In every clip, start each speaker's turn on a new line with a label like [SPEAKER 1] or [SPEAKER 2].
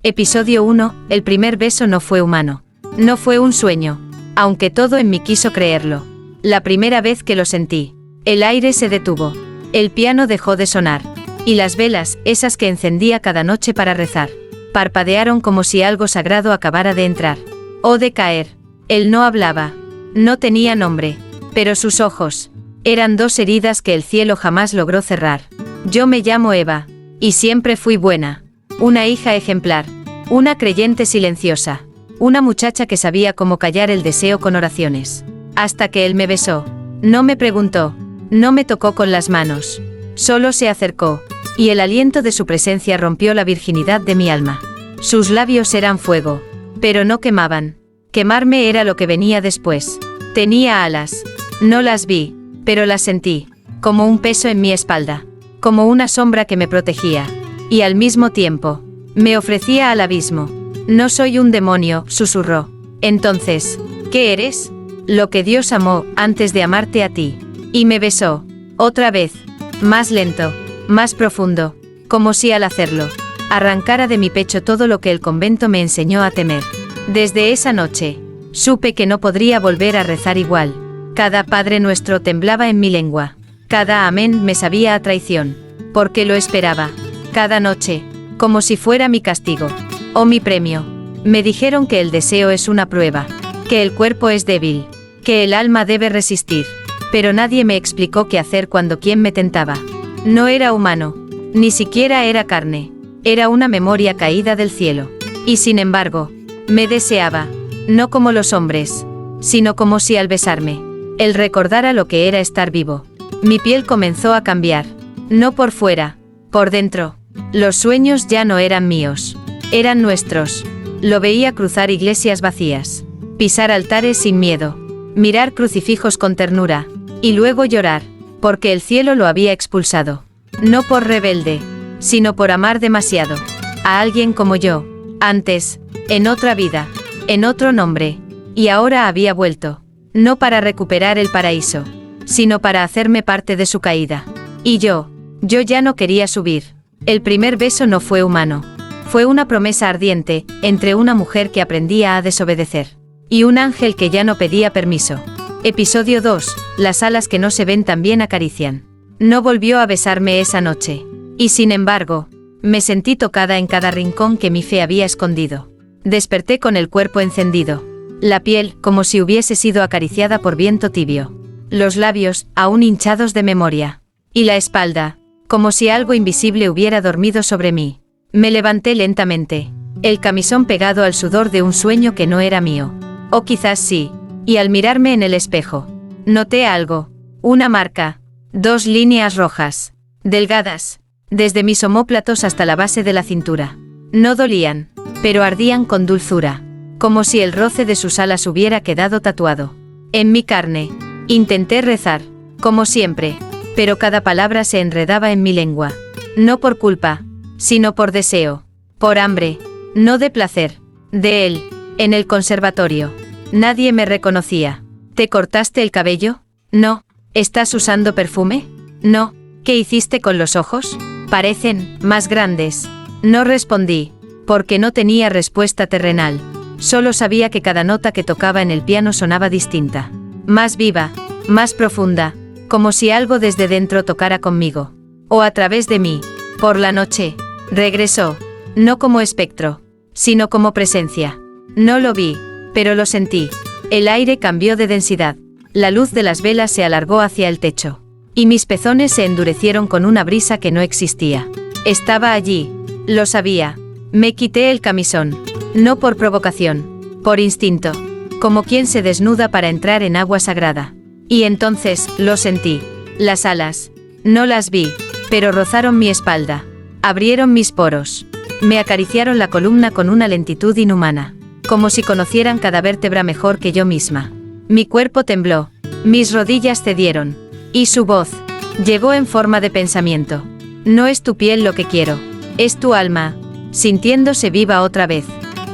[SPEAKER 1] Episodio 1. El primer beso no fue humano. No fue un sueño, aunque todo en mí quiso creerlo. La primera vez que lo sentí, el aire se detuvo, el piano dejó de sonar, y las velas, esas que encendía cada noche para rezar, parpadearon como si algo sagrado acabara de entrar, o de caer. Él no hablaba, no tenía nombre, pero sus ojos eran dos heridas que el cielo jamás logró cerrar. Yo me llamo Eva, y siempre fui buena, una hija ejemplar, una creyente silenciosa, una muchacha que sabía cómo callar el deseo con oraciones. Hasta que él me besó, no me preguntó, no me tocó con las manos, solo se acercó, y el aliento de su presencia rompió la virginidad de mi alma. Sus labios eran fuego, pero no quemaban. Quemarme era lo que venía después. Tenía alas, no las vi, pero las sentí, como un peso en mi espalda, como una sombra que me protegía, y al mismo tiempo, me ofrecía al abismo. No soy un demonio, susurró. Entonces, ¿qué eres? Lo que Dios amó antes de amarte a ti. Y me besó, otra vez, más lento, más profundo, como si al hacerlo, arrancara de mi pecho todo lo que el convento me enseñó a temer. Desde esa noche, supe que no podría volver a rezar igual. Cada Padre Nuestro temblaba en mi lengua. Cada amén me sabía a traición, porque lo esperaba. Cada noche, como si fuera mi castigo, o mi premio. Me dijeron que el deseo es una prueba, que el cuerpo es débil, que el alma debe resistir. Pero nadie me explicó qué hacer cuando quien me tentaba no era humano, ni siquiera era carne, era una memoria caída del cielo. Y sin embargo, me deseaba, no como los hombres, sino como si al besarme, él recordara lo que era estar vivo. Mi piel comenzó a cambiar, no por fuera, por dentro. Los sueños ya no eran míos, eran nuestros. Lo veía cruzar iglesias vacías, pisar altares sin miedo, mirar crucifijos con ternura, y luego llorar, porque el cielo lo había expulsado. No por rebelde, sino por amar demasiado a alguien como yo, antes, en otra vida, en otro nombre, y ahora había vuelto, no para recuperar el paraíso, sino para hacerme parte de su caída. Y yo ya no quería subir. El primer beso no fue humano, fue una promesa ardiente, entre una mujer que aprendía a desobedecer, y un ángel que ya no pedía permiso. Episodio 2. Las alas que no se ven también acarician. No volvió a besarme esa noche. Y sin embargo, me sentí tocada en cada rincón que mi fe había escondido. Desperté con el cuerpo encendido. La piel, como si hubiese sido acariciada por viento tibio. Los labios, aún hinchados de memoria. Y la espalda, como si algo invisible hubiera dormido sobre mí. Me levanté lentamente. El camisón pegado al sudor de un sueño que no era mío. O quizás sí. Y al mirarme en el espejo, noté algo, una marca, dos líneas rojas, delgadas, desde mis omóplatos hasta la base de la cintura. No dolían, pero ardían con dulzura, como si el roce de sus alas hubiera quedado tatuado en mi carne. Intenté rezar, como siempre, pero cada palabra se enredaba en mi lengua, no por culpa, sino por deseo, por hambre, no de placer, de él, en el conservatorio. Nadie me reconocía. ¿Te cortaste el cabello? No. ¿Estás usando perfume? No. ¿Qué hiciste con los ojos? Parecen más grandes. No respondí, porque no tenía respuesta terrenal. Solo sabía que cada nota que tocaba en el piano sonaba distinta. Más viva, más profunda, como si algo desde dentro tocara conmigo. O a través de mí. Por la noche, regresó. No como espectro, sino como presencia. No lo vi, pero lo sentí. El aire cambió de densidad. La luz de las velas se alargó hacia el techo. Y mis pezones se endurecieron con una brisa que no existía. Estaba allí. Lo sabía. Me quité el camisón. No por provocación. Por instinto. Como quien se desnuda para entrar en agua sagrada. Y entonces, lo sentí. Las alas. No las vi, pero rozaron mi espalda. Abrieron mis poros. Me acariciaron la columna con una lentitud inhumana. Como si conocieran cada vértebra mejor que yo misma. Mi cuerpo tembló, mis rodillas cedieron, y su voz llegó en forma de pensamiento. No es tu piel lo que quiero, es tu alma, sintiéndose viva otra vez.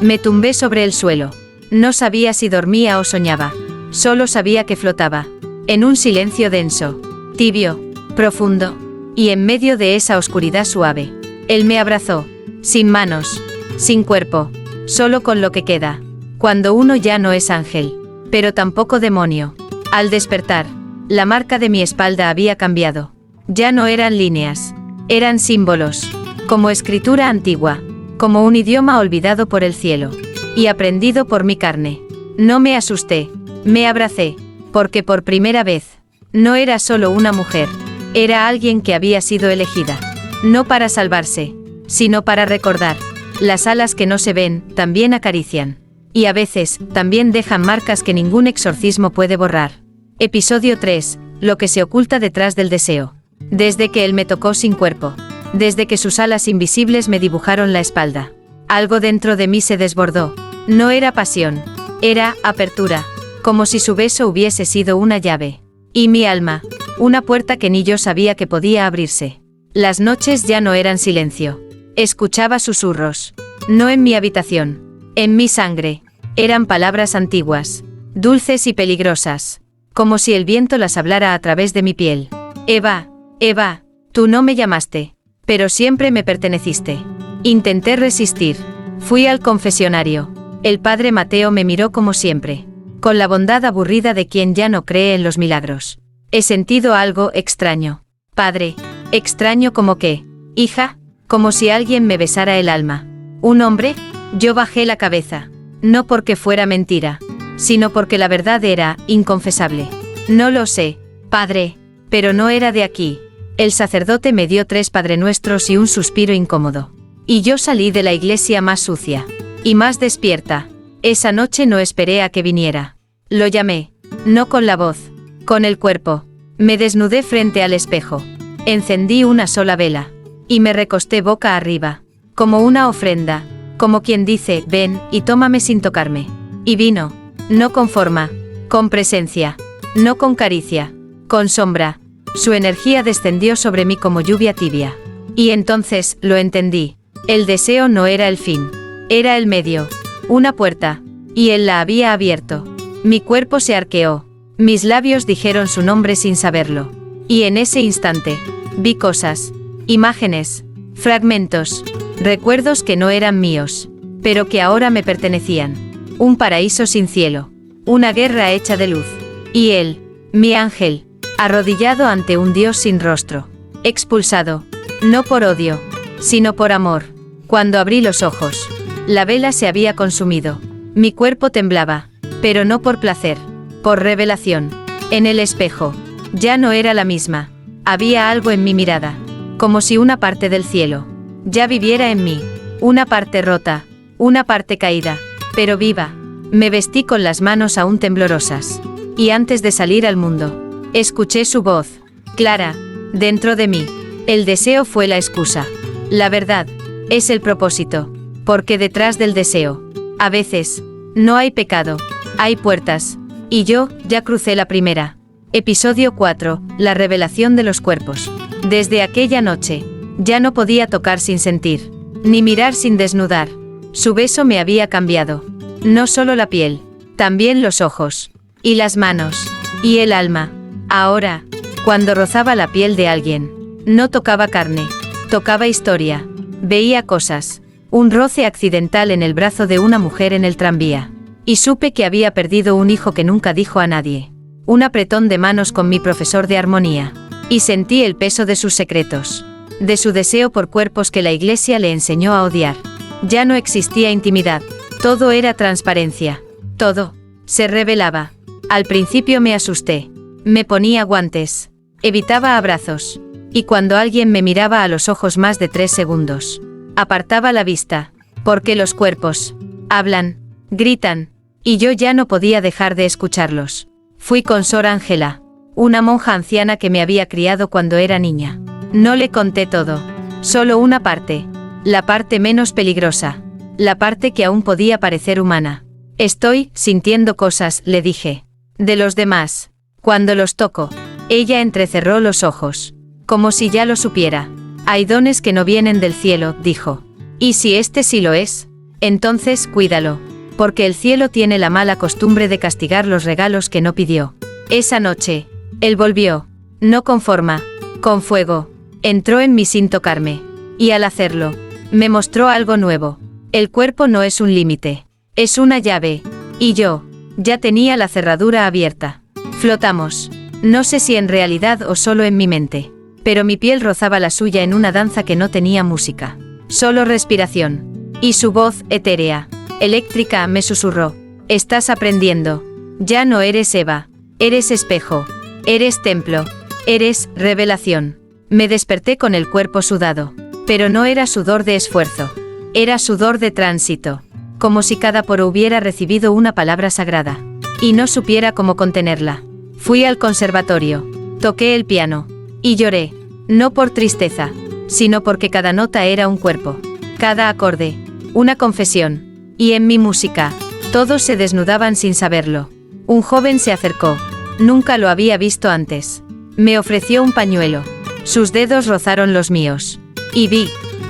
[SPEAKER 1] Me tumbé sobre el suelo. No sabía si dormía o soñaba, solo sabía que flotaba, en un silencio denso, tibio, profundo, y en medio de esa oscuridad suave. Él me abrazó, sin manos, sin cuerpo, solo con lo que queda, cuando uno ya no es ángel, pero tampoco demonio. Al despertar, la marca de mi espalda había cambiado. Ya no eran líneas, eran símbolos, como escritura antigua, como un idioma olvidado por el cielo, y aprendido por mi carne. No me asusté, me abracé, porque por primera vez, no era solo una mujer, era alguien que había sido elegida, no para salvarse, sino para recordar. Las alas que no se ven, también acarician. Y a veces, también dejan marcas que ningún exorcismo puede borrar. Episodio 3, lo que se oculta detrás del deseo. Desde que él me tocó sin cuerpo, desde que sus alas invisibles me dibujaron la espalda, algo dentro de mí se desbordó. No era pasión, era apertura, como si su beso hubiese sido una llave. Y mi alma, una puerta que ni yo sabía que podía abrirse. Las noches ya no eran silencio. Escuchaba susurros. No en mi habitación, en mi sangre. Eran palabras antiguas, dulces y peligrosas, como si el viento las hablara a través de mi piel. Eva, Eva, tú no me llamaste, pero siempre me perteneciste. Intenté resistir. Fui al confesionario. El padre Mateo me miró como siempre, con la bondad aburrida de quien ya no cree en los milagros. He sentido algo extraño. Padre, extraño como qué, hija, como si alguien me besara el alma. ¿Un hombre? Yo bajé la cabeza. No porque fuera mentira, sino porque la verdad era inconfesable. No lo sé, padre, pero no era de aquí. El sacerdote me dio 3 padrenuestros y un suspiro incómodo. Y yo salí de la iglesia más sucia y más despierta. Esa noche no esperé a que viniera. Lo llamé, no con la voz, con el cuerpo. Me desnudé frente al espejo. Encendí una sola vela y me recosté boca arriba, como una ofrenda, como quien dice, ven y tómame sin tocarme. Y vino, no con forma, con presencia, no con caricia, con sombra. Su energía descendió sobre mí como lluvia tibia. Y entonces, lo entendí. El deseo no era el fin, era el medio, una puerta, y él la había abierto. Mi cuerpo se arqueó, mis labios dijeron su nombre sin saberlo. Y en ese instante, vi cosas, imágenes, fragmentos, recuerdos que no eran míos, pero que ahora me pertenecían. Un paraíso sin cielo, una guerra hecha de luz. Y él, mi ángel, arrodillado ante un Dios sin rostro, expulsado, no por odio, sino por amor. Cuando abrí los ojos, la vela se había consumido. Mi cuerpo temblaba, pero no por placer, por revelación. En el espejo, ya no era la misma. Había algo en mi mirada, como si una parte del cielo ya viviera en mí. Una parte rota, una parte caída, pero viva. Me vestí con las manos aún temblorosas. Y antes de salir al mundo, escuché su voz, clara, dentro de mí. El deseo fue la excusa. La verdad es el propósito, porque detrás del deseo, a veces, no hay pecado, hay puertas, y yo ya crucé la primera. Episodio 4, la revelación de los cuerpos. Desde aquella noche, ya no podía tocar sin sentir, ni mirar sin desnudar. Su beso me había cambiado. No solo la piel, también los ojos, y las manos, y el alma. Ahora, cuando rozaba la piel de alguien, no tocaba carne, tocaba historia. Veía cosas, un roce accidental en el brazo de una mujer en el tranvía. Y supe que había perdido un hijo que nunca dijo a nadie. Un apretón de manos con mi profesor de armonía. Y sentí el peso de sus secretos. De su deseo por cuerpos que la iglesia le enseñó a odiar. Ya no existía intimidad. Todo era transparencia. Todo se revelaba. Al principio me asusté. Me ponía guantes. Evitaba abrazos. Y cuando alguien me miraba a los ojos más de 3 segundos, apartaba la vista, porque los cuerpos hablan, gritan, y yo ya no podía dejar de escucharlos. Fui con Sor Ángela, una monja anciana que me había criado cuando era niña. No le conté todo, solo una parte, la parte menos peligrosa, la parte que aún podía parecer humana. Estoy sintiendo cosas, le dije, de los demás. Cuando los toco, ella entrecerró los ojos, como si ya lo supiera. Hay dones que no vienen del cielo, dijo. Y si este sí lo es, entonces cuídalo, porque el cielo tiene la mala costumbre de castigar los regalos que no pidió. Esa noche, él volvió, no con forma, con fuego, entró en mí sin tocarme, y al hacerlo, me mostró algo nuevo, El cuerpo no es un límite. Es una llave. Y yo, ya tenía la cerradura abierta. Flotamos. No sé si en realidad o solo en mi mente. Pero mi piel rozaba la suya en una danza que no tenía música. Solo respiración. Y su voz, etérea, eléctrica, me susurró. Estás aprendiendo. Ya no eres Eva. Eres espejo. Eres templo. Eres revelación. Me desperté con el cuerpo sudado. Pero no era sudor de esfuerzo. Era sudor de tránsito. Como si cada poro hubiera recibido una palabra sagrada. Y no supiera cómo contenerla. Fui al conservatorio. Toqué el piano. Y lloré. No por tristeza, sino porque cada nota era un cuerpo. Cada acorde, una confesión. Y en mi música, todos se desnudaban sin saberlo. Un joven se acercó. Nunca lo había visto antes. Me ofreció un pañuelo. Sus dedos rozaron los míos. Y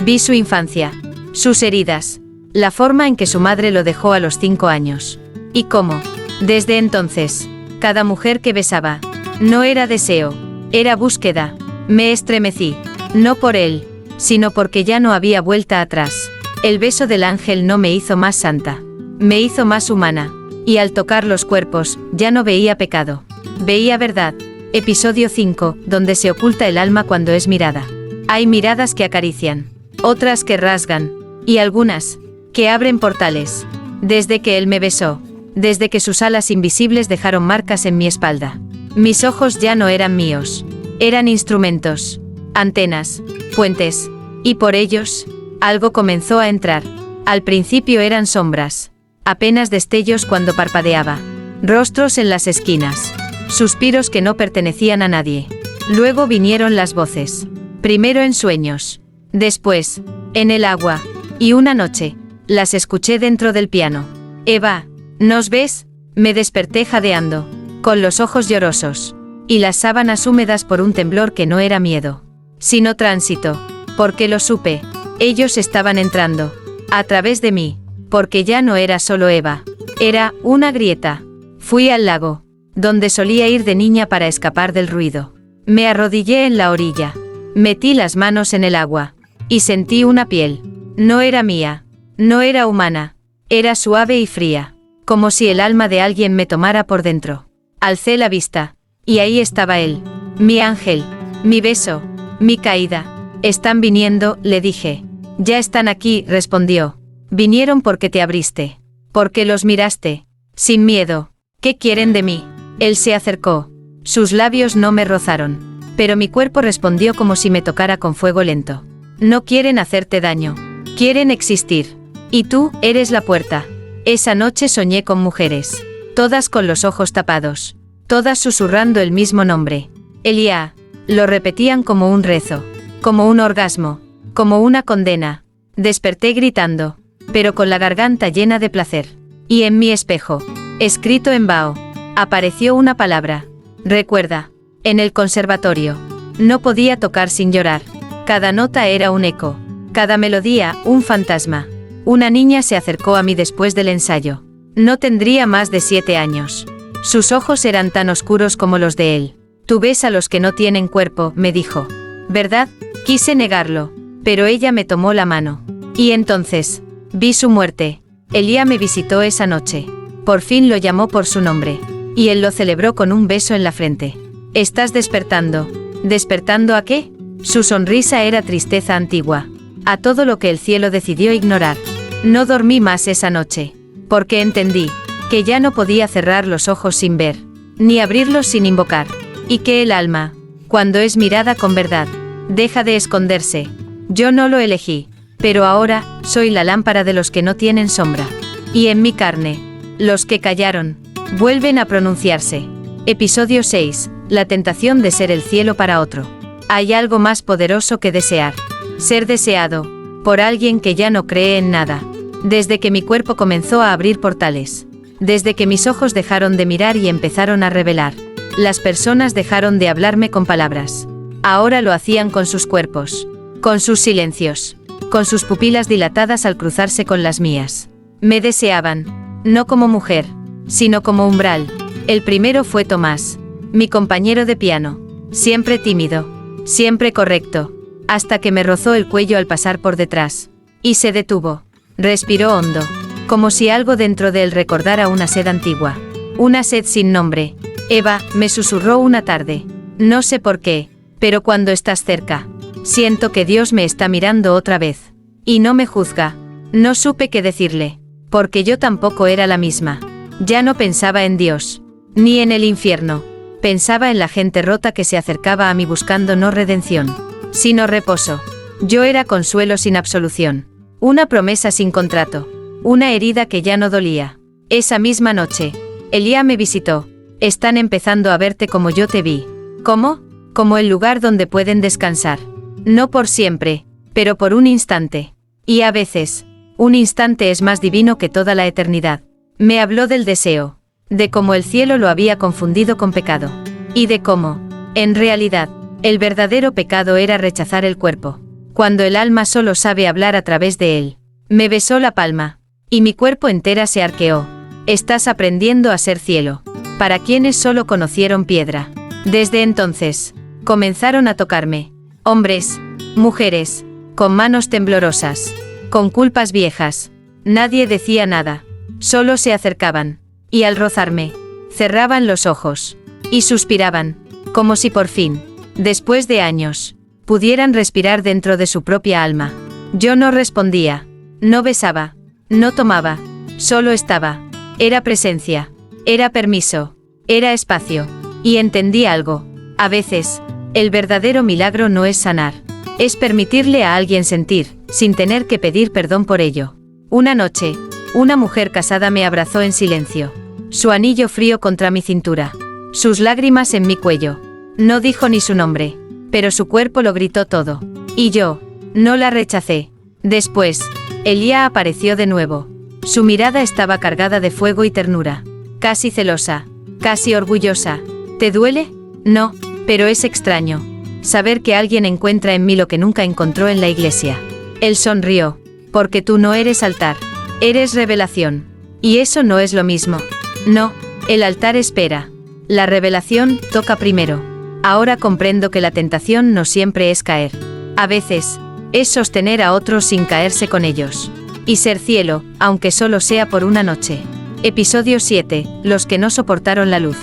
[SPEAKER 1] vi su infancia. Sus heridas. La forma en que su madre lo dejó a los 5 años. Y cómo, desde entonces, cada mujer que besaba, no era deseo, era búsqueda. Me estremecí. No por él, sino porque ya no había vuelta atrás. El beso del ángel no me hizo más santa. Me hizo más humana. Y al tocar los cuerpos, ya no veía pecado. Veía verdad. Episodio 5, donde se oculta el alma cuando es mirada. Hay miradas que acarician, otras que rasgan, y algunas que abren portales. Desde que él me besó, desde que sus alas invisibles dejaron marcas en mi espalda. Mis ojos ya no eran míos. Eran instrumentos, antenas, puentes, y por ellos, algo comenzó a entrar. Al principio eran sombras, apenas destellos cuando parpadeaba, rostros en las esquinas, suspiros que no pertenecían a nadie. Luego vinieron las voces, primero en sueños, después, en el agua, y una noche, las escuché dentro del piano. Eva, ¿nos ves? Me desperté jadeando, con los ojos llorosos, y las sábanas húmedas por un temblor que no era miedo, sino tránsito, porque lo supe, ellos estaban entrando, a través de mí, porque ya no era solo Eva, era una grieta. Fui al lago, donde solía ir de niña para escapar del ruido. Me arrodillé en la orilla, metí las manos en el agua, y sentí una piel. No era mía, no era humana, era suave y fría, como si el alma de alguien me tomara por dentro. Alcé la vista, y ahí estaba él, mi ángel, mi beso, mi caída. Están viniendo, le dije. Ya están aquí, respondió. Vinieron porque te abriste, porque los miraste, sin miedo. ¿Qué quieren de mí? Él se acercó. Sus labios no me rozaron, pero mi cuerpo respondió como si me tocara con fuego lento. No quieren hacerte daño, quieren existir. Y tú, eres la puerta. Esa noche soñé con mujeres, todas con los ojos tapados, todas susurrando el mismo nombre. Elia. Lo repetían como un rezo, como un orgasmo, como una condena. Desperté gritando, pero con la garganta llena de placer. Y en mi espejo, escrito en vaho, apareció una palabra. Recuerda. En el conservatorio. No podía tocar sin llorar. Cada nota era un eco, cada melodía, un fantasma. Una niña se acercó a mí después del ensayo. No tendría más de 7 años. Sus ojos eran tan oscuros como los de él. Tú ves a los que no tienen cuerpo, me dijo. ¿Verdad? Quise negarlo, pero ella me tomó la mano. Y entonces, vi su muerte. Elia me visitó esa noche. Por fin lo llamó por su nombre. Y él lo celebró con un beso en la frente. Estás despertando. ¿Despertando a qué? Su sonrisa era tristeza antigua. A todo lo que el cielo decidió ignorar. No dormí más esa noche, porque entendí que ya no podía cerrar los ojos sin ver, ni abrirlos sin invocar. Y que el alma, cuando es mirada con verdad, deja de esconderse. Yo no lo elegí, pero ahora, soy la lámpara de los que no tienen sombra. Y en mi carne, los que callaron, vuelven a pronunciarse. Episodio 6, la tentación de ser el cielo para otro. Hay algo más poderoso que desear. Ser deseado, por alguien que ya no cree en nada. Desde que mi cuerpo comenzó a abrir portales. Desde que mis ojos dejaron de mirar y empezaron a revelar. Las personas dejaron de hablarme con palabras. Ahora lo hacían con sus cuerpos, con sus silencios, con sus pupilas dilatadas al cruzarse con las mías. Me deseaban, no como mujer, sino como umbral. El primero fue Tomás, mi compañero de piano, siempre tímido, siempre correcto, hasta que me rozó el cuello al pasar por detrás. Y se detuvo. Respiró hondo, como si algo dentro de él recordara una sed antigua. Una sed sin nombre. Eva, me susurró una tarde. No sé por qué, pero cuando estás cerca, siento que Dios me está mirando otra vez. Y no me juzga. No supe qué decirle, porque yo tampoco era la misma. Ya no pensaba en Dios, ni en el infierno. Pensaba en la gente rota que se acercaba a mí buscando no redención, sino reposo. Yo era consuelo sin absolución. Una promesa sin contrato. Una herida que ya no dolía. Esa misma noche, Elías me visitó. Están empezando a verte como yo te vi. ¿Cómo? Como el lugar donde pueden descansar. No por siempre, pero por un instante. Y a veces, un instante es más divino que toda la eternidad. Me habló del deseo, de cómo el cielo lo había confundido con pecado. Y de cómo, en realidad, el verdadero pecado era rechazar el cuerpo. Cuando el alma solo sabe hablar a través de él. Me besó la palma, y mi cuerpo entera se arqueó. Estás aprendiendo a ser cielo. Para quienes solo conocieron piedra. Desde entonces, comenzaron a tocarme. Hombres, mujeres, con manos temblorosas, con culpas viejas. Nadie decía nada. Solo se acercaban, y al rozarme, cerraban los ojos, y suspiraban, como si por fin, después de años, pudieran respirar dentro de su propia alma. Yo no respondía, no besaba, no tomaba, solo estaba. Era presencia, era permiso, era espacio, y entendí algo. A veces, el verdadero milagro no es sanar, es permitirle a alguien sentir, sin tener que pedir perdón por ello. Una noche, una mujer casada me abrazó en silencio. Su anillo frío contra mi cintura. Sus lágrimas en mi cuello. No dijo ni su nombre, pero su cuerpo lo gritó todo. Y yo, no la rechacé. Después, Elías apareció de nuevo. Su mirada estaba cargada de fuego y ternura. Casi celosa, casi orgullosa. ¿Te duele? No, pero es extraño. Saber que alguien encuentra en mí lo que nunca encontró en la iglesia. Él sonrió. Porque tú no eres altar. Eres revelación. Y eso no es lo mismo. No, el altar espera. La revelación toca primero. Ahora comprendo que la tentación no siempre es caer. A veces, es sostener a otros sin caerse con ellos. Y ser cielo, aunque solo sea por una noche. Episodio 7. Los que no soportaron la luz.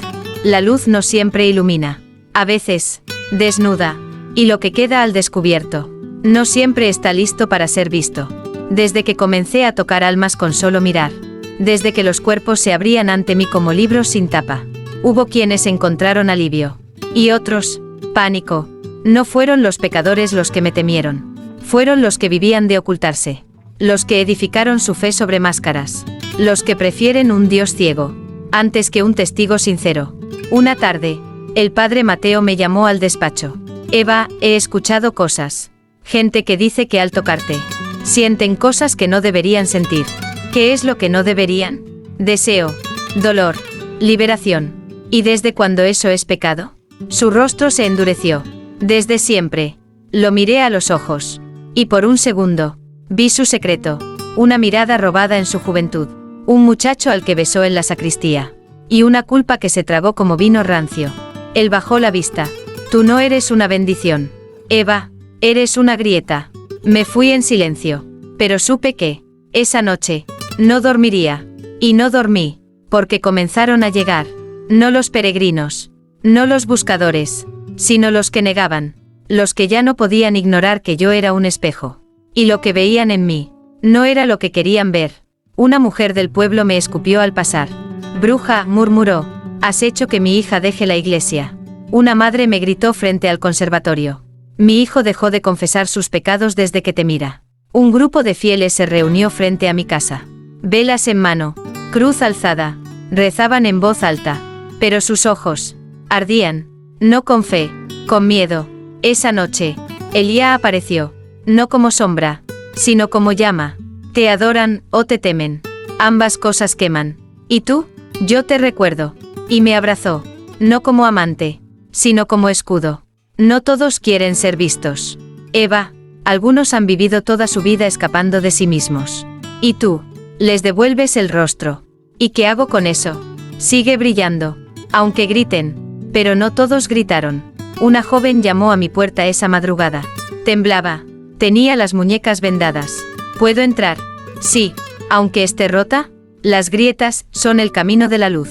[SPEAKER 1] La luz no siempre ilumina. A veces, desnuda. Y lo que queda al descubierto, no siempre está listo para ser visto. Desde que comencé a tocar almas con solo mirar. Desde que los cuerpos se abrían ante mí como libros sin tapa. Hubo quienes encontraron alivio. Y otros, pánico. No fueron los pecadores los que me temieron. Fueron los que vivían de ocultarse. Los que edificaron su fe sobre máscaras. Los que prefieren un Dios ciego, antes que un testigo sincero. Una tarde, el padre Mateo me llamó al despacho. Eva, he escuchado cosas. Gente que dice que al tocarte, sienten cosas que no deberían sentir. ¿Qué es lo que no deberían? Deseo, dolor, liberación. ¿Y desde cuándo eso es pecado? Su rostro se endureció. Desde siempre. Lo miré a los ojos. Y por un segundo, vi su secreto. Una mirada robada en su juventud. Un muchacho al que besó en la sacristía. Y una culpa que se tragó como vino rancio. Él bajó la vista. Tú no eres una bendición. Eva, eres una grieta. Me fui en silencio. Pero supe que, esa noche, no dormiría. Y no dormí, porque comenzaron a llegar. No los peregrinos. No los buscadores. Sino los que negaban. Los que ya no podían ignorar que yo era un espejo. Y lo que veían en mí, no era lo que querían ver. Una mujer del pueblo me escupió al pasar. Bruja, murmuró, has hecho que mi hija deje la iglesia. Una madre me gritó frente al conservatorio. Mi hijo dejó de confesar sus pecados desde que te mira. Un grupo de fieles se reunió frente a mi casa. Velas en mano, cruz alzada, rezaban en voz alta. Pero sus ojos, ardían, no con fe, con miedo. Esa noche, Elías apareció, no como sombra, sino como llama. Te adoran o te temen. Ambas cosas queman. ¿Y tú? Yo te recuerdo. Y me abrazó, no como amante, sino como escudo. No todos quieren ser vistos. Eva, algunos han vivido toda su vida escapando de sí mismos. Y tú, les devuelves el rostro. ¿Y qué hago con eso? Sigue brillando. Aunque griten. Pero no todos gritaron. Una joven llamó a mi puerta esa madrugada. Temblaba. Tenía las muñecas vendadas. ¿Puedo entrar? Sí, aunque esté rota, las grietas son el camino de la luz.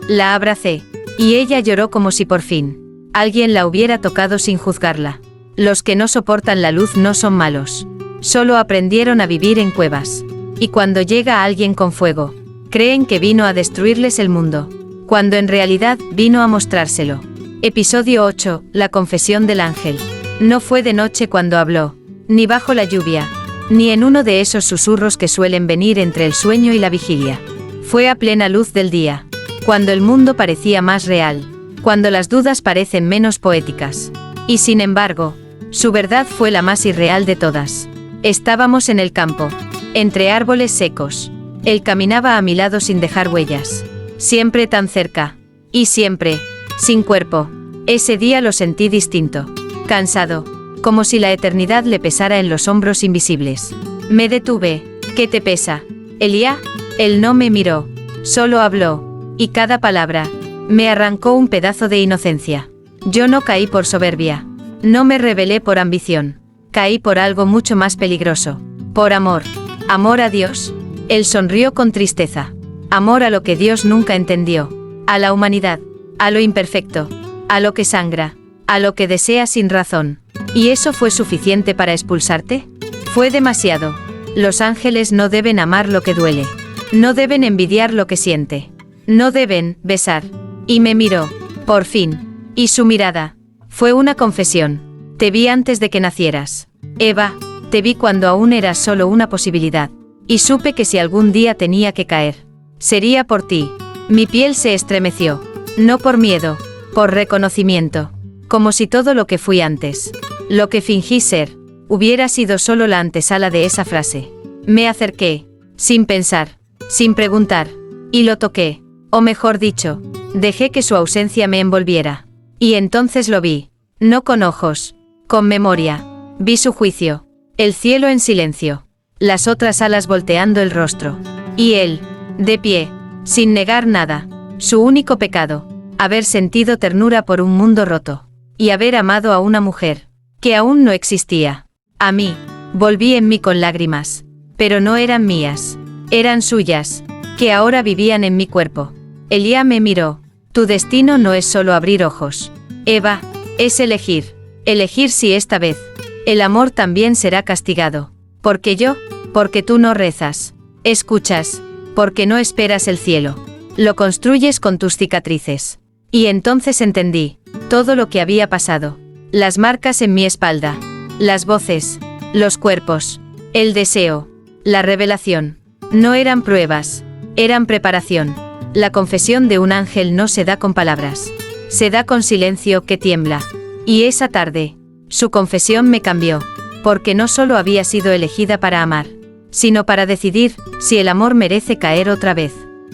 [SPEAKER 1] La abracé, y ella lloró como si por fin alguien la hubiera tocado sin juzgarla. Los que no soportan la luz no son malos. Solo aprendieron a vivir en cuevas. Y cuando llega alguien con fuego, creen que vino a destruirles el mundo, cuando en realidad vino a mostrárselo. Episodio 8, la confesión del ángel. No fue de noche cuando habló, ni bajo la lluvia, ni en uno de esos susurros que suelen venir entre el sueño y la vigilia. Fue a plena luz del día, cuando el mundo parecía más real, cuando las dudas parecen menos poéticas. Y sin embargo, su verdad fue la más irreal de todas. Estábamos en el campo, entre árboles secos. Él caminaba a mi lado sin dejar huellas. Siempre tan cerca. Y siempre, sin cuerpo. Ese día lo sentí distinto. Cansado, como si la eternidad le pesara en los hombros invisibles. Me detuve. ¿Qué te pesa, Elia? Él no me miró. Solo habló. Y cada palabra me arrancó un pedazo de inocencia. Yo no caí por soberbia. No me rebelé por ambición. Caí por algo mucho más peligroso. Por amor. Amor a Dios. Él sonrió con tristeza. Amor a lo que Dios nunca entendió. A la humanidad. A lo imperfecto. A lo que sangra. A lo que desea sin razón. ¿Y eso fue suficiente para expulsarte? Fue demasiado. Los ángeles no deben amar lo que duele. No deben envidiar lo que siente. No deben besar. Y me miró. Por fin. Y su mirada fue una confesión. Te vi antes de que nacieras. Eva, te vi cuando aún eras solo una posibilidad. Y supe que si algún día tenía que caer, sería por ti. Mi piel se estremeció. No por miedo, por reconocimiento. Como si todo lo que fui antes, lo que fingí ser, hubiera sido solo la antesala de esa frase. Me acerqué, sin pensar, sin preguntar, y lo toqué, o mejor dicho, dejé que su ausencia me envolviera. Y entonces lo vi, no con ojos, con memoria. Vi su juicio, el cielo en silencio, las otras alas volteando el rostro. Y él, de pie, sin negar nada, su único pecado, haber sentido ternura por un mundo roto. Y haber amado a una mujer, que aún no existía. A mí, volví en mí con lágrimas, pero no eran mías, eran suyas, que ahora vivían en mi cuerpo. Elia me miró. Tu destino no es solo abrir ojos, Eva, es elegir. Elegir si esta vez, el amor también será castigado. Porque tú no rezas, escuchas, porque no esperas el cielo. Lo construyes con tus cicatrices. Y entonces entendí todo lo que había pasado. Las marcas en mi espalda, las voces, los cuerpos, el deseo, la revelación. No eran pruebas, eran preparación. La confesión de un ángel no se da con palabras. Se da con silencio que tiembla. Y esa tarde, su confesión me cambió. Porque no solo había sido elegida para amar, sino para decidir si el amor merece caer otra vez.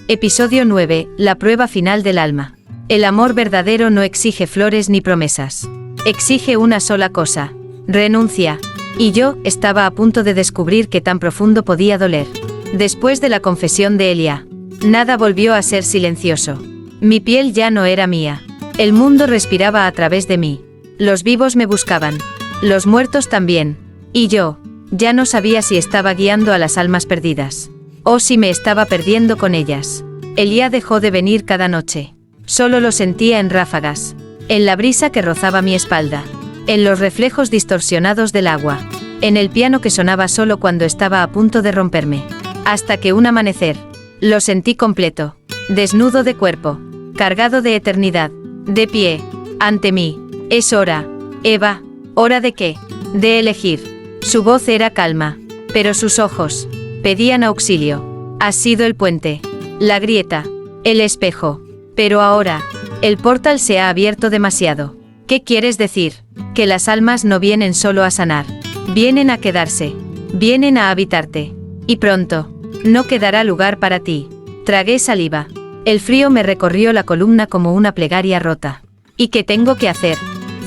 [SPEAKER 1] Episodio 9, la prueba final del alma. El amor verdadero no exige flores ni promesas. Exige una sola cosa: renuncia. Y yo estaba a punto de descubrir qué tan profundo podía doler. Después de la confesión de Elia, nada volvió a ser silencioso. Mi piel ya no era mía. El mundo respiraba a través de mí. Los vivos me buscaban. Los muertos también. Y yo, ya no sabía si estaba guiando a las almas perdidas, o si me estaba perdiendo con ellas. Elia dejó de venir cada noche. Solo lo sentía en ráfagas, en la brisa que rozaba mi espalda, en los reflejos distorsionados del agua, en el piano que sonaba solo cuando estaba a punto de romperme. Hasta que un amanecer, lo sentí completo, desnudo de cuerpo, cargado de eternidad, de pie, ante mí. Es hora, Eva. ¿Hora de qué? De elegir. Su voz era calma, pero sus ojos pedían auxilio. Has sido el puente, la grieta, el espejo. Pero ahora, el portal se ha abierto demasiado. ¿Qué quieres decir? Que las almas no vienen solo a sanar. Vienen a quedarse. Vienen a habitarte. Y pronto, no quedará lugar para ti. Tragué saliva. El frío me recorrió la columna como una plegaria rota. ¿Y qué tengo que hacer?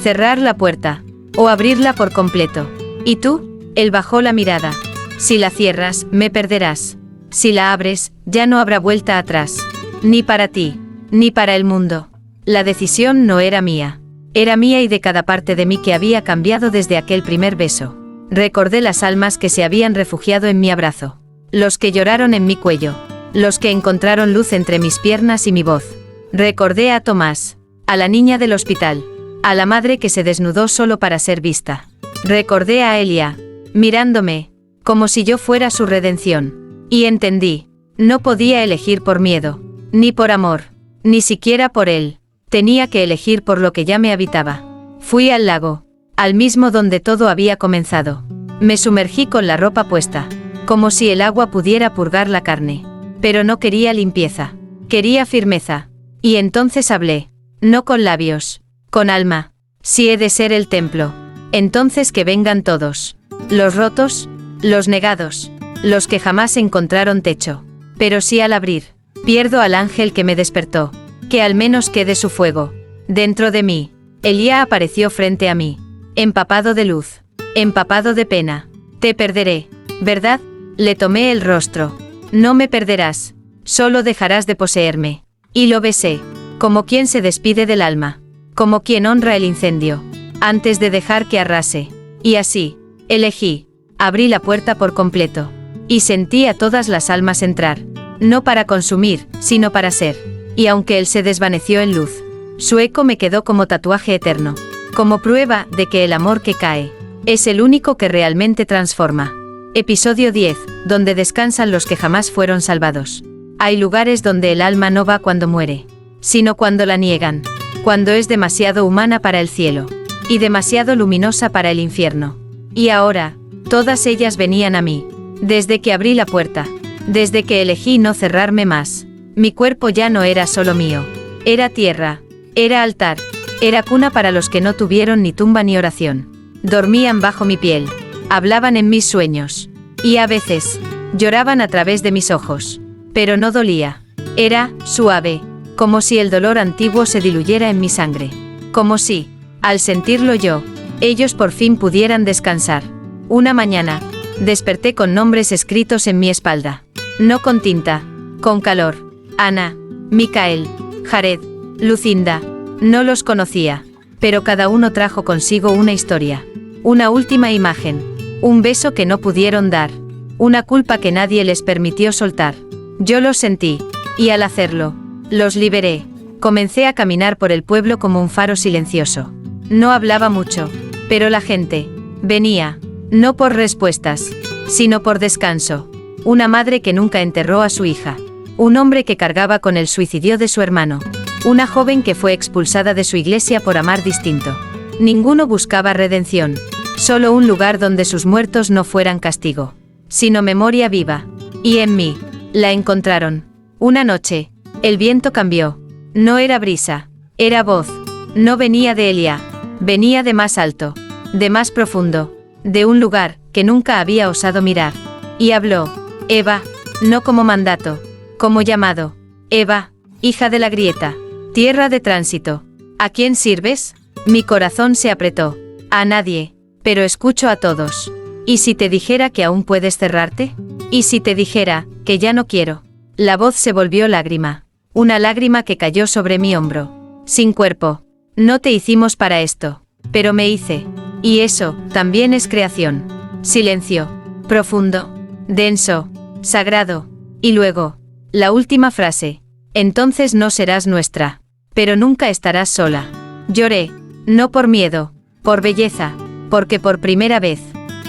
[SPEAKER 1] ¿Cerrar la puerta? ¿O abrirla por completo? ¿Y tú? Él bajó la mirada. Si la cierras, me perderás. Si la abres, ya no habrá vuelta atrás. Ni para ti, ni para el mundo. La decisión no era mía. Era mía y de cada parte de mí que había cambiado desde aquel primer beso. Recordé las almas que se habían refugiado en mi abrazo. los que lloraron en mi cuello, los que encontraron luz entre mis piernas y mi voz. Recordé a Tomás, a la niña del hospital, a la madre que se desnudó solo para ser vista. Recordé a Elia, mirándome, como si yo fuera su redención. Y entendí, no podía elegir por miedo, ni por amor, ni siquiera por él. Tenía que elegir por lo que ya me habitaba. Fui al lago, al mismo donde todo había comenzado. Me sumergí con la ropa puesta, como si el agua pudiera purgar la carne. Pero no quería limpieza, quería firmeza. Y entonces hablé, no con labios, con alma. Si he de ser el templo, entonces que vengan todos. Los rotos, los negados, los que jamás encontraron techo. Pero si al abrir, pierdo al ángel que me despertó, que al menos quede su fuego dentro de mí. Elía apareció frente a mí, empapado de luz, empapado de pena. Te perderé, ¿verdad? Le tomé el rostro. No me perderás, solo dejarás de poseerme. Y lo besé, como quien se despide del alma, como quien honra el incendio, antes de dejar que arrase. Y así, elegí, abrí la puerta por completo, y sentí a todas las almas entrar, no para consumir, sino para ser. Y aunque él se desvaneció en luz, su eco me quedó como tatuaje eterno, como prueba de que el amor que cae es el único que realmente transforma. Episodio 10, donde descansan los que jamás fueron salvados. Hay lugares donde el alma no va cuando muere, sino cuando la niegan, cuando es demasiado humana para el cielo, y demasiado luminosa para el infierno. Y ahora, todas ellas venían a mí, desde que abrí la puerta, desde que elegí no cerrarme más. Mi cuerpo ya no era solo mío, era tierra, era altar, era cuna para los que no tuvieron ni tumba ni oración. Dormían bajo mi piel, hablaban en mis sueños, y a veces, lloraban a través de mis ojos. Pero no dolía. Era suave, como si el dolor antiguo se diluyera en mi sangre. Como si, al sentirlo yo, ellos por fin pudieran descansar. Una mañana, desperté con nombres escritos en mi espalda. No con tinta, con calor. Ana, Micael, Jared, Lucinda. No los conocía, pero cada uno trajo consigo una historia. Una última imagen. Un beso que no pudieron dar. Una culpa que nadie les permitió soltar. Yo los sentí, y al hacerlo, los liberé. Comencé a caminar por el pueblo como un faro silencioso. No hablaba mucho, pero la gente venía, no por respuestas, sino por descanso. Una madre que nunca enterró a su hija. Un hombre que cargaba con el suicidio de su hermano. Una joven que fue expulsada de su iglesia por amar distinto. Ninguno buscaba redención, solo un lugar donde sus muertos no fueran castigo, sino memoria viva. Y en mí, la encontraron. Una noche, el viento cambió. No era brisa, era voz. No venía de Elia, venía de más alto, de más profundo, de un lugar que nunca había osado mirar. Y habló, Eva, no como mandato, como llamado. Eva, hija de la grieta, tierra de tránsito. ¿A quién sirves? Mi corazón se apretó. A nadie, pero escucho a todos. ¿Y si te dijera que aún puedes cerrarte? ¿Y si te dijera que ya no quiero? La voz se volvió lágrima. Una lágrima que cayó sobre mi hombro. Sin cuerpo. No te hicimos para esto. Pero me hice. Y eso, también es creación. Silencio. Profundo. Denso. Sagrado. Y luego, la última frase. Entonces no serás nuestra. Pero nunca estarás sola. Lloré. No por miedo. Por belleza. Porque por primera vez,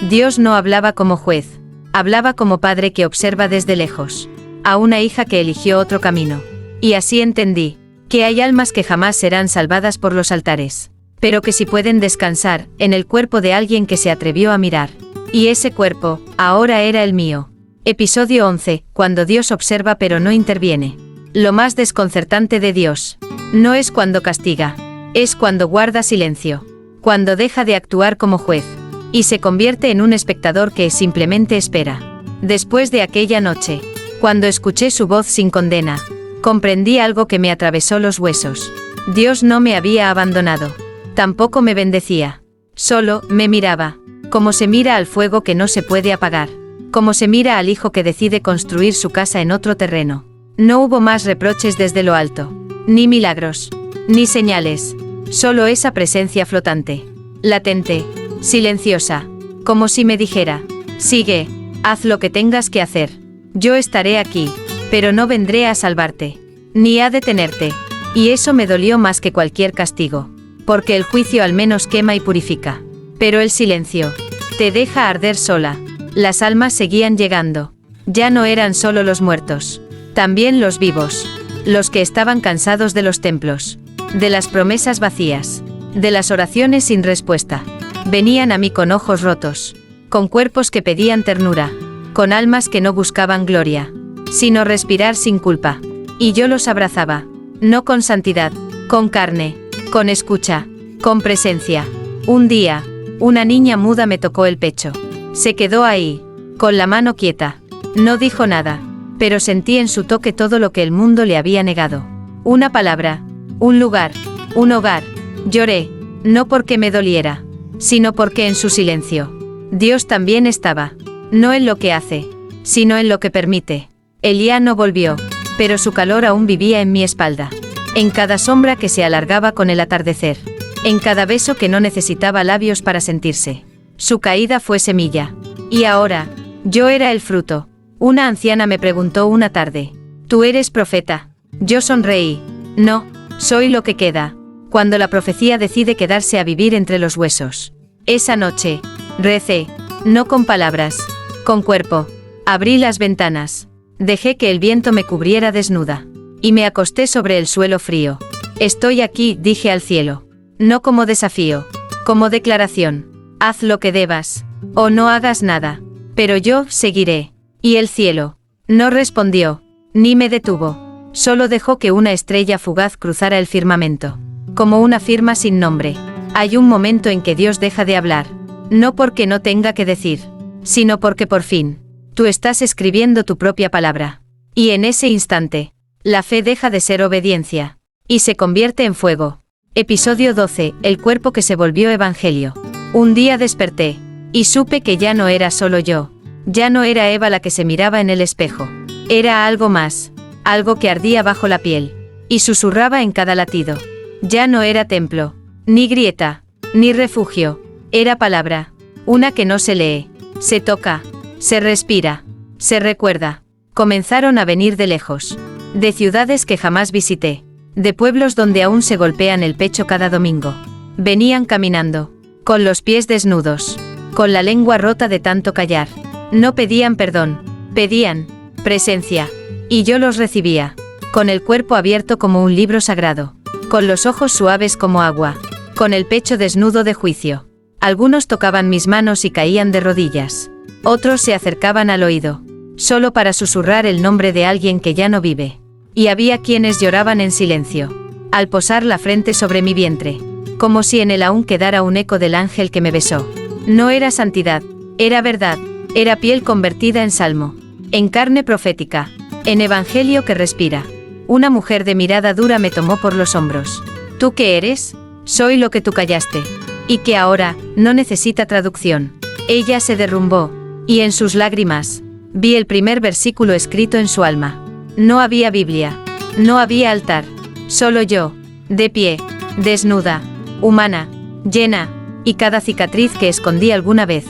[SPEAKER 1] Dios no hablaba como juez. Hablaba como padre que observa desde lejos a una hija que eligió otro camino. Y así entendí que hay almas que jamás serán salvadas por los altares, pero que sí pueden descansar en el cuerpo de alguien que se atrevió a mirar. Y ese cuerpo, ahora era el mío. Episodio 11, cuando Dios observa pero no interviene. Lo más desconcertante de Dios no es cuando castiga, es cuando guarda silencio, cuando deja de actuar como juez y se convierte en un espectador que simplemente espera. Después de aquella noche, cuando escuché su voz sin condena, comprendí algo que me atravesó los huesos. Dios no me había abandonado, tampoco me bendecía, solo me miraba, como se mira al fuego que no se puede apagar, como se mira al hijo que decide construir su casa en otro terreno. No hubo más reproches desde lo alto, ni milagros, ni señales, solo esa presencia flotante, latente, silenciosa, como si me dijera, sigue, haz lo que tengas que hacer. Yo estaré aquí, pero no vendré a salvarte, ni a detenerte. Y eso me dolió más que cualquier castigo, porque el juicio al menos quema y purifica. Pero el silencio te deja arder sola. Las almas seguían llegando. Ya no eran solo los muertos, también los vivos, los que estaban cansados de los templos, de las promesas vacías, de las oraciones sin respuesta. Venían a mí con ojos rotos, con cuerpos que pedían ternura, con almas que no buscaban gloria, sino respirar sin culpa. Y yo los abrazaba, no con santidad, con carne, con escucha, con presencia. Un día, una niña muda me tocó el pecho. Se quedó ahí, con la mano quieta. No dijo nada, pero sentí en su toque todo lo que el mundo le había negado. Una palabra, un lugar, un hogar. Lloré, no porque me doliera, sino porque en su silencio, Dios también estaba. No en lo que hace, sino en lo que permite. Elía no volvió, pero su calor aún vivía en mi espalda. En cada sombra que se alargaba con el atardecer. En cada beso que no necesitaba labios para sentirse. Su caída fue semilla. Y ahora, yo era el fruto. Una anciana me preguntó una tarde, ¿tú eres profeta? Yo sonreí, no, soy lo que queda, cuando la profecía decide quedarse a vivir entre los huesos. Esa noche, recé, no con palabras, con cuerpo. Abrí las ventanas, dejé que el viento me cubriera desnuda, y me acosté sobre el suelo frío. Estoy aquí, dije al cielo, no como desafío, como declaración. Haz lo que debas, o no hagas nada, pero yo seguiré. Y el cielo no respondió, ni me detuvo, solo dejó que una estrella fugaz cruzara el firmamento, como una firma sin nombre. Hay un momento en que Dios deja de hablar, no porque no tenga que decir, sino porque por fin, tú estás escribiendo tu propia palabra. Y en ese instante, la fe deja de ser obediencia, y se convierte en fuego. Episodio 12, el cuerpo que se volvió evangelio. Un día desperté, y supe que ya no era solo yo. Ya no era Eva la que se miraba en el espejo. Era algo más, algo que ardía bajo la piel, y susurraba en cada latido. Ya no era templo, ni grieta, ni refugio. Era palabra, una que no se lee, se toca, se respira, se recuerda. Comenzaron a venir de lejos, de ciudades que jamás visité, de pueblos donde aún se golpean el pecho cada domingo. Venían caminando, con los pies desnudos, con la lengua rota de tanto callar. No pedían perdón, pedían presencia, y yo los recibía, con el cuerpo abierto como un libro sagrado, con los ojos suaves como agua, con el pecho desnudo de juicio. Algunos tocaban mis manos y caían de rodillas, otros se acercaban al oído, solo para susurrar el nombre de alguien que ya no vive. Y había quienes lloraban en silencio, al posar la frente sobre mi vientre, como si en él aún quedara un eco del ángel que me besó. No era santidad, era verdad. Era piel convertida en salmo, en carne profética, en evangelio que respira. Una mujer de mirada dura me tomó por los hombros. ¿Tú qué eres? Soy lo que tú callaste. Y que ahora, no necesita traducción. Ella se derrumbó, y en sus lágrimas, vi el primer versículo escrito en su alma. No había Biblia, no había altar, solo yo, de pie, desnuda, humana, llena, y cada cicatriz que escondí alguna vez,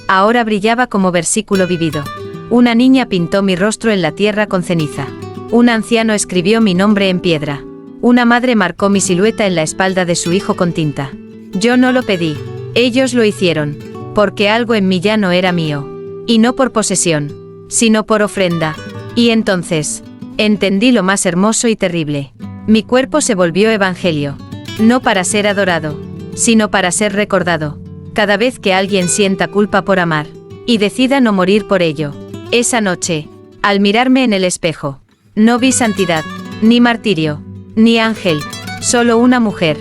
[SPEAKER 1] ahora brillaba como versículo vivido. Una niña pintó mi rostro en la tierra con ceniza. Un anciano escribió mi nombre en piedra. Una madre marcó mi silueta en la espalda de su hijo con tinta. Yo no lo pedí, ellos lo hicieron, porque algo en mí ya no era mío. Y no por posesión, sino por ofrenda. Y entonces, entendí lo más hermoso y terrible. Mi cuerpo se volvió evangelio. No para ser adorado, sino para ser recordado. Cada vez que alguien sienta culpa por amar, y decida no morir por ello. Esa noche, al mirarme en el espejo, no vi santidad, ni martirio, ni ángel, solo una mujer,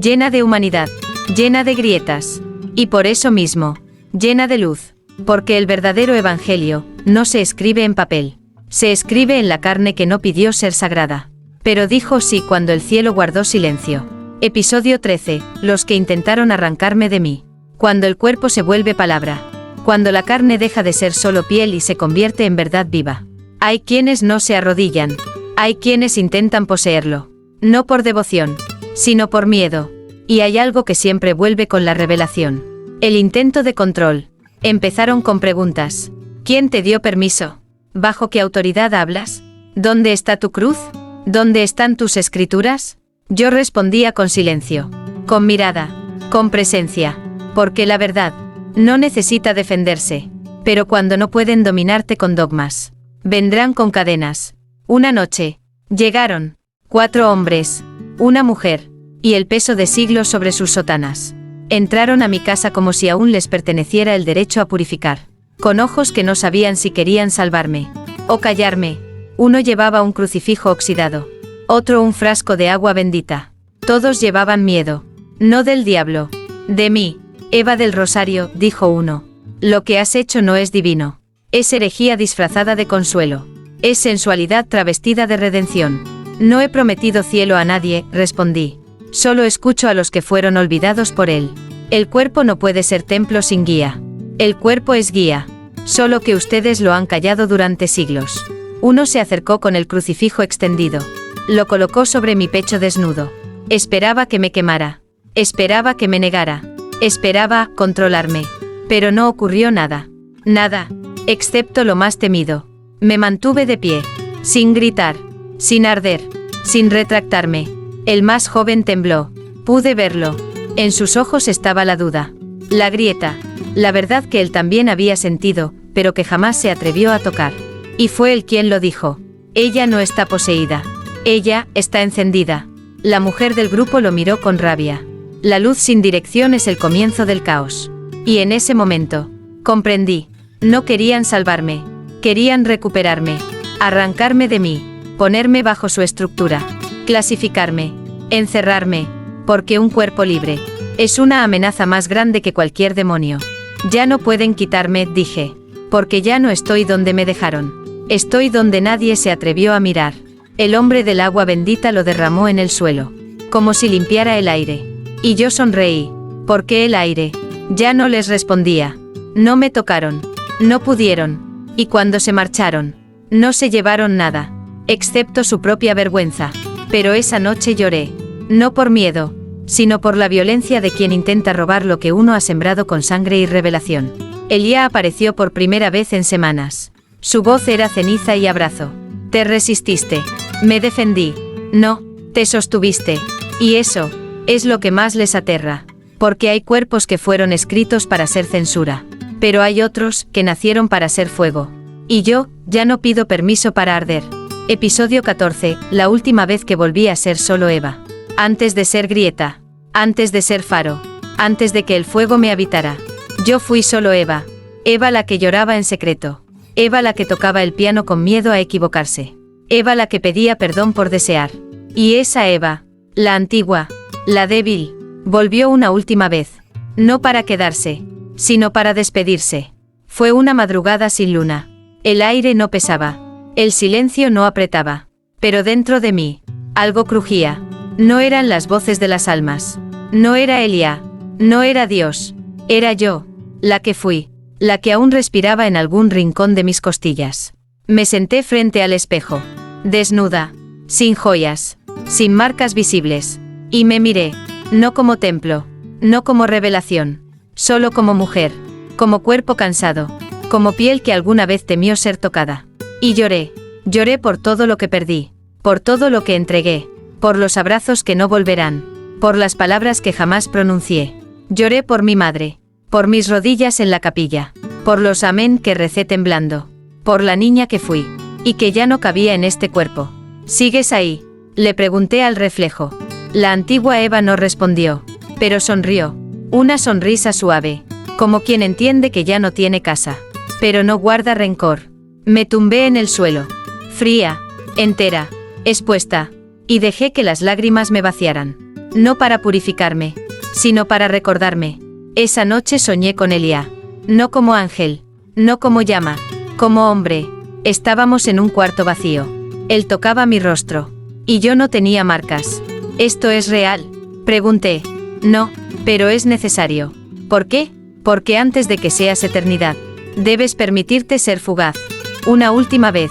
[SPEAKER 1] llena de humanidad, llena de grietas, y por eso mismo, llena de luz, porque el verdadero evangelio no se escribe en papel, se escribe en la carne que no pidió ser sagrada, pero dijo sí cuando el cielo guardó silencio. Episodio 13, los que intentaron arrancarme de mí. Cuando el cuerpo se vuelve palabra, cuando la carne deja de ser solo piel y se convierte en verdad viva. Hay quienes no se arrodillan, hay quienes intentan poseerlo, no por devoción, sino por miedo, y hay algo que siempre vuelve con la revelación. El intento de control. Empezaron con preguntas. ¿Quién te dio permiso? ¿Bajo qué autoridad hablas? ¿Dónde está tu cruz? ¿Dónde están tus escrituras? Yo respondía con silencio, con mirada, con presencia, porque la verdad no necesita defenderse, pero cuando no pueden dominarte con dogmas, vendrán con cadenas. Una noche, llegaron 4 hombres, una mujer, y el peso de siglos sobre sus sotanas. Entraron a mi casa como si aún les perteneciera el derecho a purificar, con ojos que no sabían si querían salvarme o callarme. Uno llevaba un crucifijo oxidado, otro un frasco de agua bendita. Todos llevaban miedo, no del diablo, de mí. Eva del Rosario, dijo uno. Lo que has hecho no es divino. Es herejía disfrazada de consuelo. Es sensualidad travestida de redención. No he prometido cielo a nadie, respondí. Solo escucho a los que fueron olvidados por él. El cuerpo no puede ser templo sin guía. El cuerpo es guía. Solo que ustedes lo han callado durante siglos. Uno se acercó con el crucifijo extendido. Lo colocó sobre mi pecho desnudo. Esperaba que me quemara. Esperaba que me negara. Esperaba controlarme. Pero no ocurrió nada. Nada. Excepto lo más temido. Me mantuve de pie. Sin gritar. Sin arder. Sin retractarme. El más joven tembló. Pude verlo. En sus ojos estaba la duda. La grieta. La verdad que él también había sentido, pero que jamás se atrevió a tocar. Y fue él quien lo dijo. Ella no está poseída. Ella está encendida. La mujer del grupo lo miró con rabia. La luz sin dirección es el comienzo del caos. Y en ese momento, comprendí. No querían salvarme. Querían recuperarme. Arrancarme de mí. Ponerme bajo su estructura. Clasificarme. Encerrarme. Porque un cuerpo libre es una amenaza más grande que cualquier demonio. Ya no pueden quitarme, dije. Porque ya no estoy donde me dejaron. Estoy donde nadie se atrevió a mirar. El hombre del agua bendita lo derramó en el suelo. Como si limpiara el aire. Y yo sonreí. Porque el aire ya no les respondía. No me tocaron. No pudieron. Y cuando se marcharon, no se llevaron nada. Excepto su propia vergüenza. Pero esa noche lloré. No por miedo, sino por la violencia de quien intenta robar lo que uno ha sembrado con sangre y revelación. Elías apareció por primera vez en semanas. Su voz era ceniza y abrazo. Te resististe. Me defendí. No, te sostuviste. Y eso es lo que más les aterra. Porque hay cuerpos que fueron escritos para ser censura. Pero hay otros que nacieron para ser fuego. Y yo ya no pido permiso para arder. Episodio 14, la última vez que volví a ser solo Eva. Antes de ser grieta. Antes de ser faro. Antes de que el fuego me habitara. Yo fui solo Eva. Eva la que lloraba en secreto. Eva la que tocaba el piano con miedo a equivocarse. Eva la que pedía perdón por desear. Y esa Eva, la antigua, la débil, volvió una última vez. No para quedarse, sino para despedirse. Fue una madrugada sin luna. El aire no pesaba. El silencio no apretaba. Pero dentro de mí, algo crujía. No eran las voces de las almas. No era Elías. No era Dios. Era yo, la que fui, la que aún respiraba en algún rincón de mis costillas. Me senté frente al espejo, desnuda, sin joyas, sin marcas visibles, y me miré, no como templo, no como revelación, solo como mujer, como cuerpo cansado, como piel que alguna vez temió ser tocada. Y lloré, lloré por todo lo que perdí, por todo lo que entregué, por los abrazos que no volverán, por las palabras que jamás pronuncié. Lloré por mi madre, por mis rodillas en la capilla, por los amén que recé temblando, por la niña que fui, y que ya no cabía en este cuerpo. ¿Sigues ahí?, le pregunté al reflejo. La antigua Eva no respondió, pero sonrió, una sonrisa suave, como quien entiende que ya no tiene casa, pero no guarda rencor. Me tumbé en el suelo, fría, entera, expuesta, y dejé que las lágrimas me vaciaran, no para purificarme, sino para recordarme. Esa noche soñé con Elías, no como ángel, no como llama, como hombre. Estábamos en un cuarto vacío. Él tocaba mi rostro, y yo no tenía marcas. ¿Esto es real?, pregunté. No, pero es necesario. ¿Por qué? Porque antes de que seas eternidad, debes permitirte ser fugaz. Una última vez.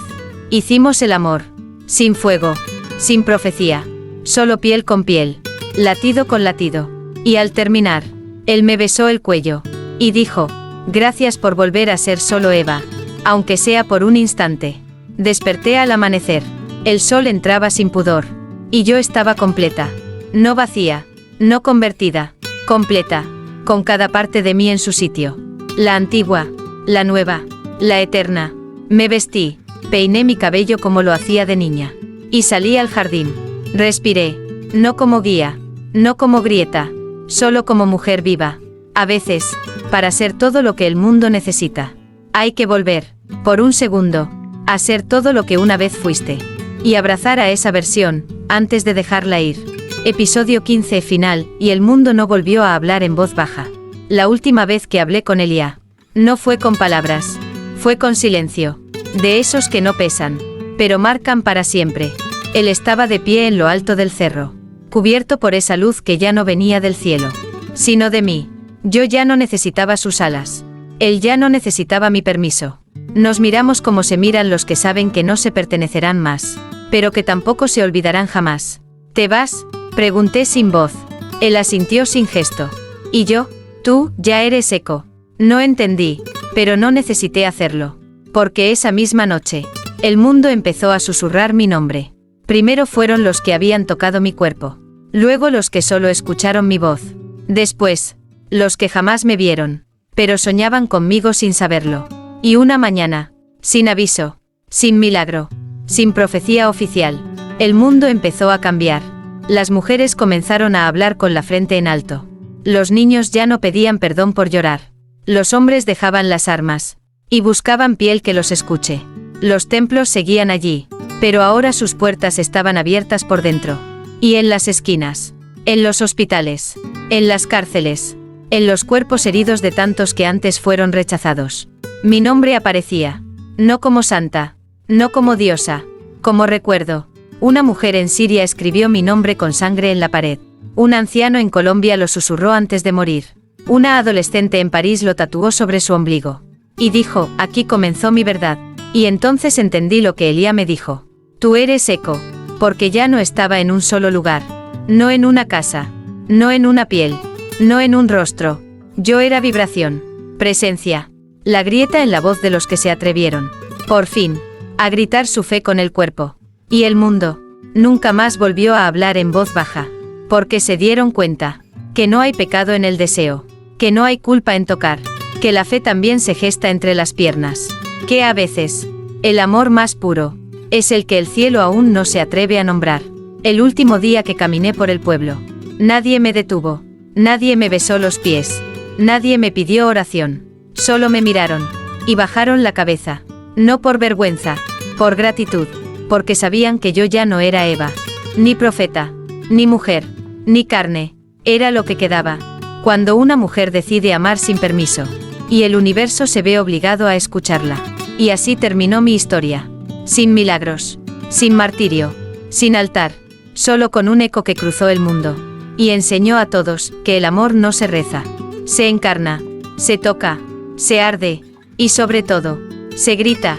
[SPEAKER 1] Hicimos el amor, sin fuego, sin profecía, solo piel con piel, latido con latido. Y al terminar, él me besó el cuello, y dijo, gracias por volver a ser solo Eva. aunque sea por un instante. Desperté al amanecer. El sol entraba sin pudor. Y yo estaba completa. No vacía. No convertida. Completa. Con cada parte de mí en su sitio. La antigua. La nueva. La eterna. Me vestí. Peiné mi cabello como lo hacía de niña. Y salí al jardín. Respiré. No como guía. No como grieta. Solo como mujer viva. A veces, para ser todo lo que el mundo necesita, hay que volver, por un segundo, a ser todo lo que una vez fuiste. Y abrazar a esa versión, antes de dejarla ir. Episodio 15 final, y el mundo no volvió a hablar en voz baja. La última vez que hablé con Elia, no fue con palabras, fue con silencio. De esos que no pesan, pero marcan para siempre. Él estaba de pie en lo alto del cerro, cubierto por esa luz que ya no venía del cielo, sino de mí. Yo ya no necesitaba sus alas. Él ya no necesitaba mi permiso. Nos miramos como se miran los que saben que no se pertenecerán más, pero que tampoco se olvidarán jamás. ¿Te vas?, pregunté sin voz. Él asintió sin gesto. Y yo, tú, ya eres eco. No entendí, pero no necesité hacerlo. Porque esa misma noche, el mundo empezó a susurrar mi nombre. Primero fueron los que habían tocado mi cuerpo. Luego los que solo escucharon mi voz. Después, los que jamás me vieron, pero soñaban conmigo sin saberlo. Y una mañana, sin aviso, sin milagro, sin profecía oficial, el mundo empezó a cambiar. Las mujeres comenzaron a hablar con la frente en alto. Los niños ya no pedían perdón por llorar. Los hombres dejaban las armas y buscaban piel que los escuche. Los templos seguían allí, pero ahora sus puertas estaban abiertas por dentro. Y en las esquinas, en los hospitales, en las cárceles, en los cuerpos heridos de tantos que antes fueron rechazados. Mi nombre aparecía, no como santa, no como diosa, como recuerdo. Una mujer en Siria escribió mi nombre con sangre en la pared. Un anciano en Colombia lo susurró antes de morir. Una adolescente en París lo tatuó sobre su ombligo. Y dijo, aquí comenzó mi verdad. Y entonces entendí lo que Elia me dijo. Tú eres eco, porque ya no estaba en un solo lugar. No en una casa, no en una piel, no en un rostro. Yo era vibración, presencia. La grieta en la voz de los que se atrevieron, por fin, a gritar su fe con el cuerpo. Y el mundo nunca más volvió a hablar en voz baja, porque se dieron cuenta que no hay pecado en el deseo, que no hay culpa en tocar, que la fe también se gesta entre las piernas, que a veces, el amor más puro, es el que el cielo aún no se atreve a nombrar. El último día que caminé por el pueblo, nadie me detuvo, nadie me besó los pies, nadie me pidió oración, solo me miraron, y bajaron la cabeza, no por vergüenza, por gratitud, porque sabían que yo ya no era Eva, ni profeta, ni mujer, ni carne, era lo que quedaba, cuando una mujer decide amar sin permiso, y el universo se ve obligado a escucharla. Y así terminó mi historia, sin milagros, sin martirio, sin altar, solo con un eco que cruzó el mundo, y enseñó a todos que el amor no se reza, se encarna, se toca, se arde, y sobre todo, se grita.